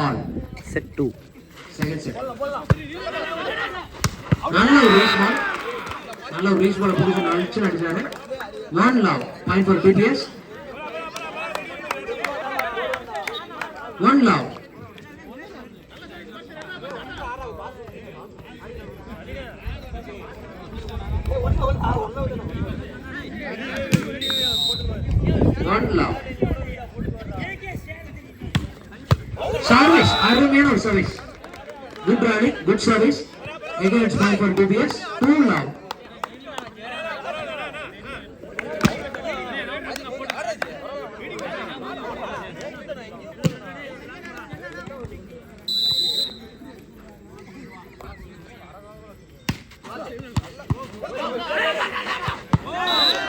All. Set 2. Second set. நல்ல ஒரு race பால். நல்ல ஒரு ரேஸ் பால் புடிச்சு அடிச்சாரு. 1 love. Point for TPS. 1 love. One love. Service. Arumiyana or service. Good running. Good service. Again it's point for TPS. 2 love.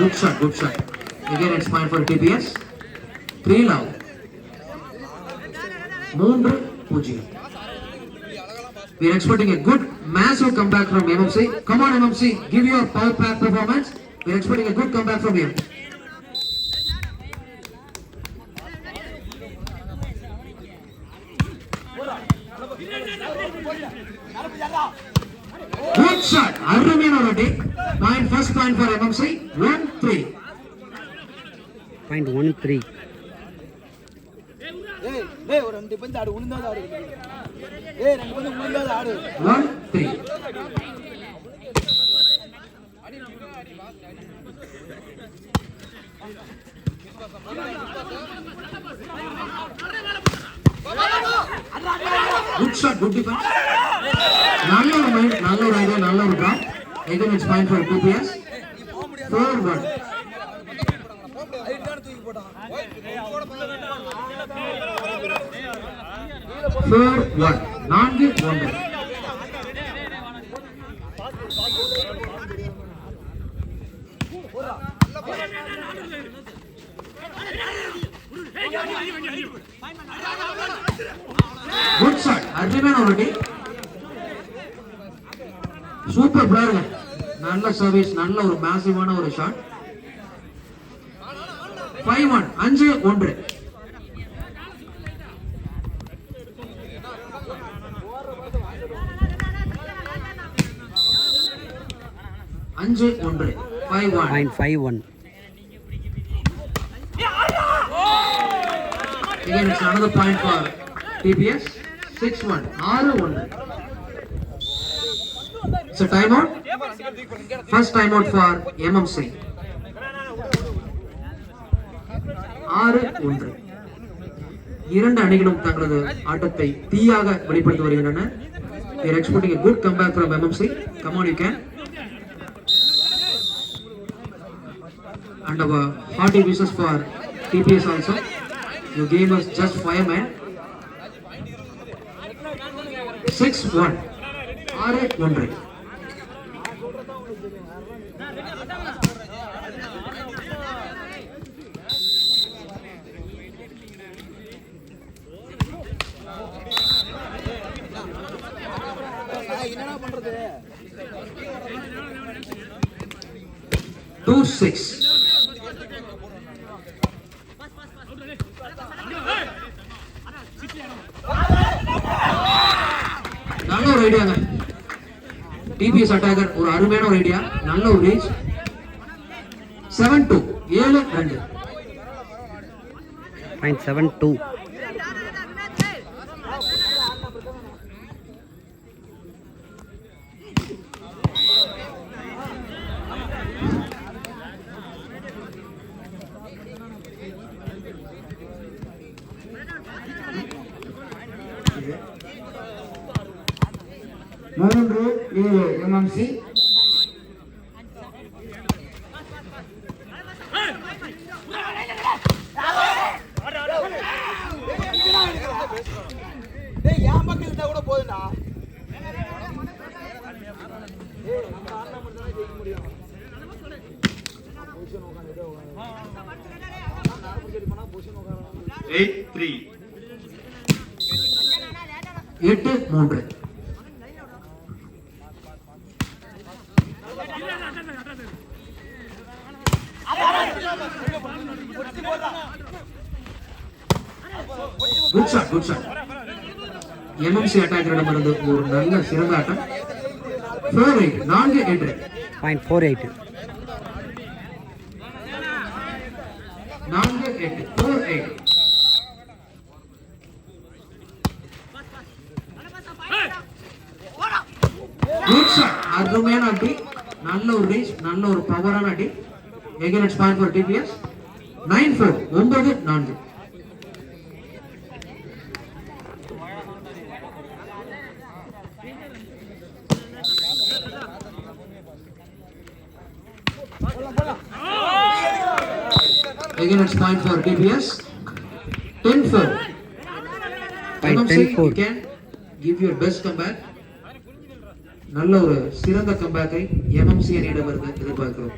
Good shot, good shot. Again it's point for TPS. 3 love. 3-0. We are expecting a good massive comeback from MMC. Come on MMC, give your power pack performance. We are expecting a good comeback from him. Good shot. Arumiyana already. First point for MMC. 1-3. Point 1-3. ஒரு ரெண்டு பந்து ஆடு உளுந்தாத ஆடு ரெண்டு பந்து உளுந்தாத ஆடு 1-3. Good shot, good defense. நல்ல ஒரு மைண்ட், நல்ல ஒரு ஐடியா, நல்ல ஒரு drop. Again it's point for TPS. 4-1. 4-1. 4-1. Good shot. Arumiyana already. Super player. நல்ல சர்வீஸ், நல்ல ஒரு மேசிவான ஒரு shot. 5-1. 5-1. Point 5-1. Again it's another point for TPS. 6-1. 6-1. It's a timeout. First timeout for MMC. 6-1. இரண்டு அணிகளும் தங்களது ஆட்டத்தை தீயாக வெளிப்படுத்தி வருகின்றன. We are expecting a good comeback from MMC. Come on, you can. And our hearty wishes for TPS also. You gave us just 5 men. 6-1. 6-1. என்னடா பண்றது 2-6. நல்ல ஒரு ஐடியாங்க. டிபிஎஸ் அட்டாக்கர் ஒரு அருமையான ஒரு ஐடியா, நல்ல ஒரு ரேஞ்ச். 7-2. 7-2. Point 7-2. MMC. என் பக்கம் இருந்தா கூட போதுண்டா. நம்ம ஆடினா மட்டும் தான் ஜெயிக்க முடியும். 8-3. 8-3. Good shot, good shot. MMC அட்டாக்கரிடமிருந்து ஒரு நல்ல சிறந்த ஆட்டம். 4-8 4 என்று 0.48. 4-8 4-8. குட் ஷாட், அருமையான அடி, நல்ல ஒரு ரீச், நல்ல ஒரு பவரான அடி. Again it's point for TPS. 9-4 9-4. Again it's point for TPS. 10-4. MMC, you can give your best comeback. நல்ல ஒரு சிறந்த கம்பேக்கை எம்எம்சி அணியிடமிருந்து எதிர்பார்க்கிறோம்.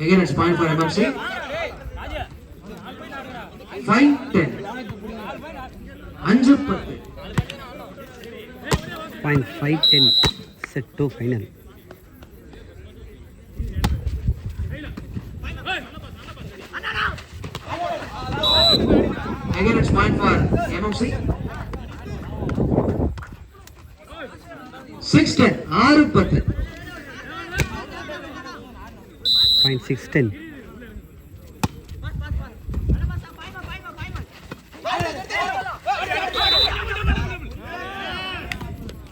Again it's point for MMC. 5-10 5-10. 0.510 set 2 final. Again it's point for MMC. 6-10 6-10. 0.610.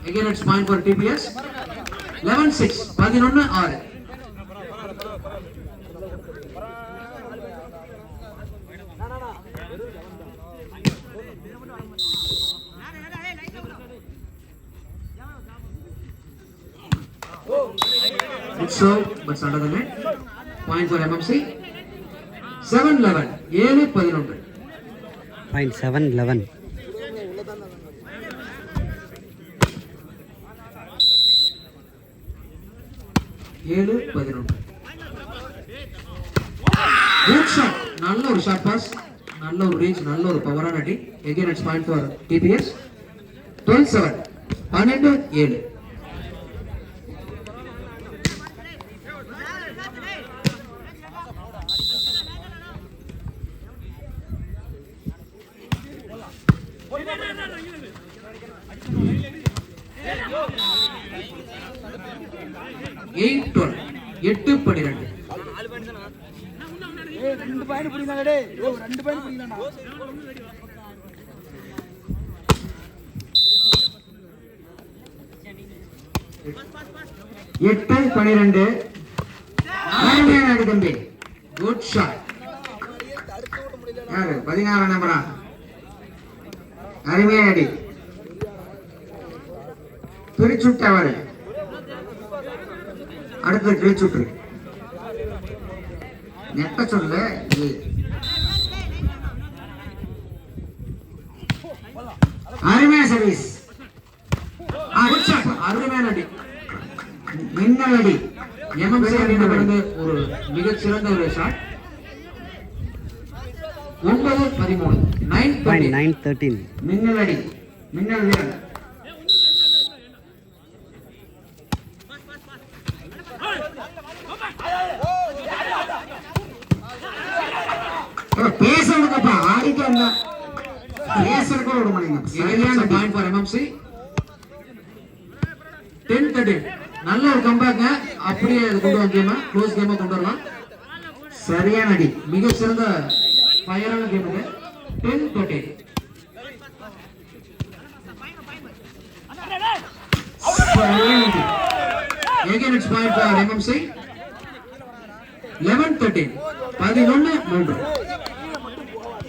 Again it's point for TPS. 11-6 11-6. Good serve, but under the net. Point for MMC. 7-11 7-11. 0.711. Good shot, நல்ல ஒரு shot pass, நல்ல ஒரு reach, நல்ல ஒரு பவரான அடி. Again it's point for TPS. 12-7 12-7. Eight 12 8-12. ரெண்டு point பிடிக்கலாங்க டேய், ரெண்டு பாயிண்ட் பிடிக்கலாம்டா. 8-12. அருமையான அடி தம்பி. Good shot. யாரு 16 நம்பரா? அருமையான அடி. பிரிச்சுட்டவர். அடுத்து கிழிச்சுட்டு நெட்ட சொல்ல. அருமையான சர்வீஸ், அருமையான அடி, மின்னல் அடி. எம்எம்சி அணியிடமிருந்து ஒரு மிகச்சிறந்த ஒரு ஷாட். 9-13 9-13. மின்னல் அடி, மின்னல் வீரன். பேசுறதுக்கப்பா ஆடிட்டு வந்தா பேசுறதுக்கு விட மாட்டீங்க. சரியான பாயிண்ட் ஃபார் எம்எம்சி. 10-13. நல்ல ஒரு கம்பேக், அப்படியே அது கொண்டு வந்தீங்க, க்ளோஸ் கேமா கொண்டு வரலாம். சரியான அடி, மிக சிறந்த ஃபயரான கேம் இது. 10-13. Again it's point for MMC. 11-13 11-3.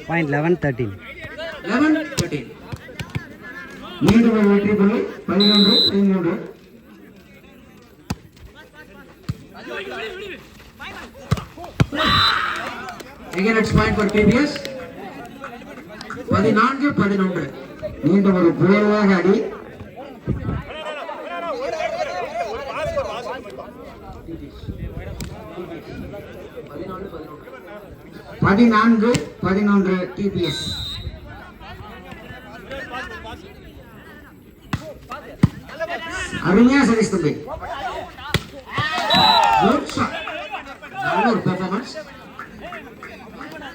0.1113. 11-13. மீண்டும் ஒரு வெற்றி புள்ளி. 11-13. Again it's point for TPS. 14-11. மீண்டும் ஒரு புயலாக அடி. 14-11 டிபிஎஸ். அருமையா சர்வீஸ் தம்பி. Good shot. நல்ல ஒரு பெர்ஃபார்மன்ஸ்.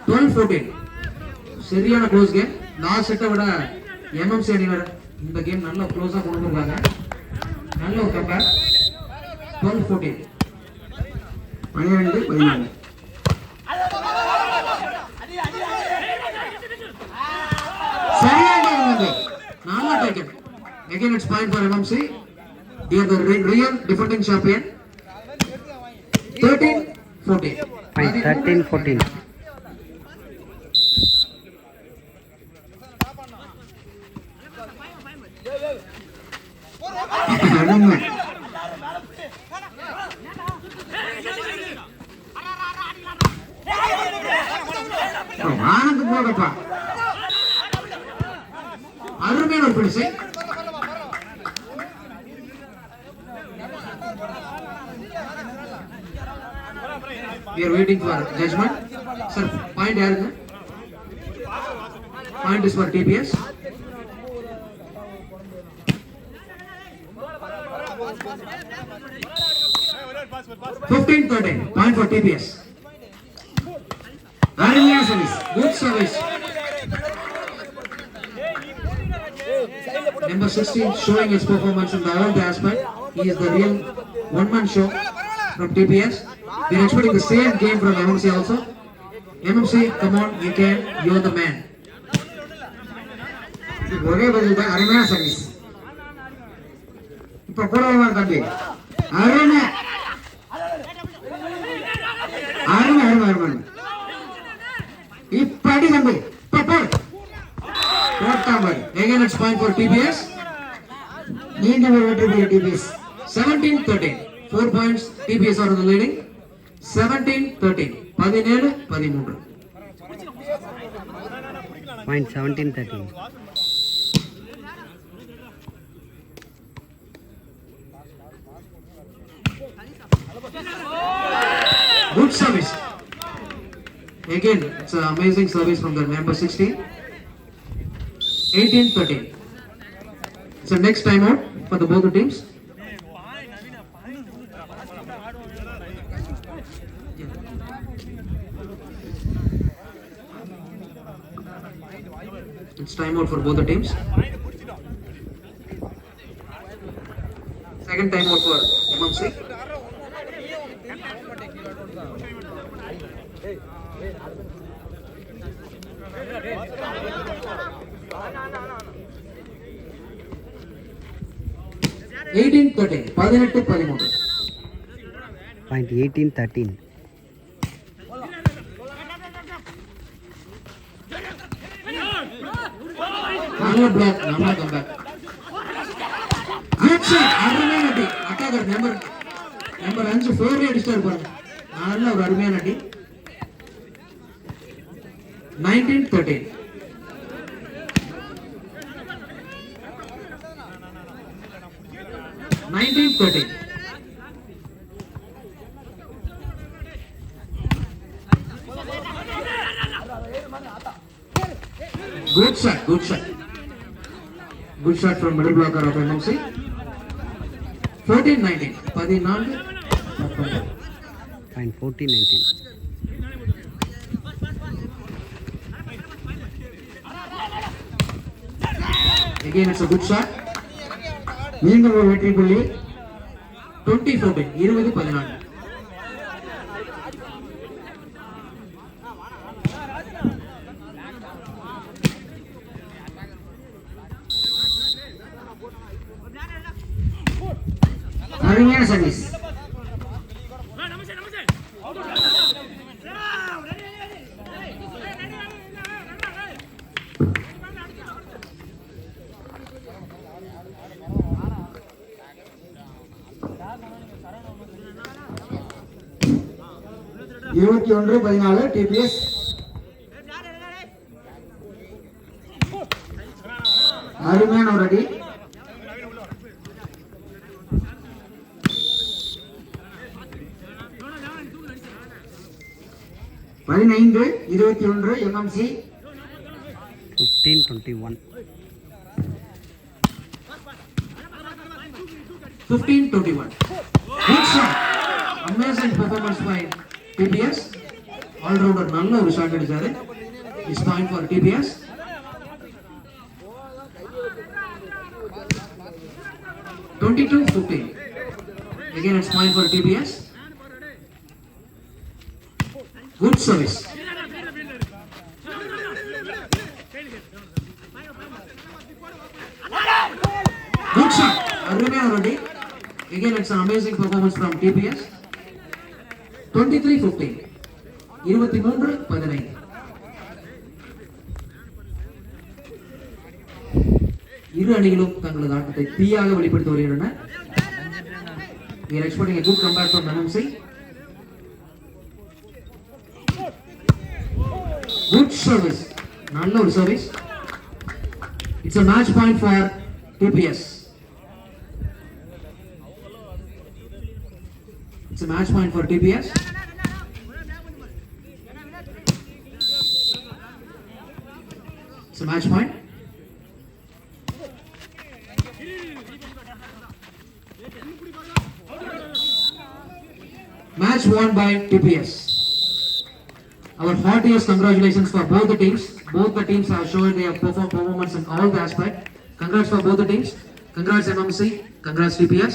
12-14. சரியான க்ளோஸ் கேம். லாஸ்ட் செட்டை விட எம்எம்சி அணியினர் இந்த கேம் நல்ல க்ளோஸா கொண்டு வந்தாங்க. நல்ல ஒரு கம்பேக். 12-14. 12-14. சரியான நல்லா taken. Again it's point for MMC. They are the real defending champion. 13-14. 13-14. Anand போகப்பா. அருமையான ஒரு பிடிச்சு. We are waiting for judgment. Sir, point யாருங்க? Point is for TPS. (15-13). Point for TPS. Aranya service. Good service. Number 16 showing his performance in the all aspect. He is the real one-man show from TPS. We are expecting the same game from MMC also. MMC, come on, you can. You are the man. ஒரே பதில் தான். அருமையான service. இப்ப போடுவாங்க தம்பி. அருமை அருமை அருமை அருமை. இப்படி தம்பி. Again it's point for TPS. மீண்டும் ஒரு வெற்றி பெற்ற TPS. 17-13. 4 points. TPS are the leading. 17-13. 17-13. Point 17-13. Good service. Again, it's an amazing service from the number 16. 18-13. So next time out for the both the teams. It's time out for both the teams. Second time out for MMC. Point 18-13. Point 18-13. Number block, number come back. Good shot. அருமையான அடி. அட்டாகர் number 5 4 அடிச்சார் பாருங்க. நல்ல ஒரு அருமையான அடி. 19-13. Good shot, good shot. Good shot from middle blocker of MMC. 14-19. 14-19. Point 14-19. Again it's a good shot. மீண்டும் ஒரு வெற்றி புள்ளி. 20-14. 20-14. அருமையான சர்வீஸ். இருபத்தி 21-14 டிபிஎஸ். அருமையான ஒரு அடி. 15 21 MMC. 15-21. 15-21. Good shot. Amazing performance by TPS. All-rounder நல்ல ஒரு ஷாட் அடிச்சாரு. This point for TPS. 22-15. Again it's point for TPS. Good service. Good shot. Arumaya already. Again it's an amazing performance from TPS. 23-15. 23-15. இரு அணிகளும் தங்களது ஆட்டத்தை தீயாக வெளிப்படுத்தி வருகின்றன. We are expecting a good comeback from MMC. Good service. நல்ல ஒரு service. It's a match point for TPS. It's a match point for TPS. It's a match point. Match won by TPS. Our heartiest congratulations for both the teams. Both the teams have shown their performance in all the aspects. Congrats for both the teams. Congrats MMC. Congrats TPS.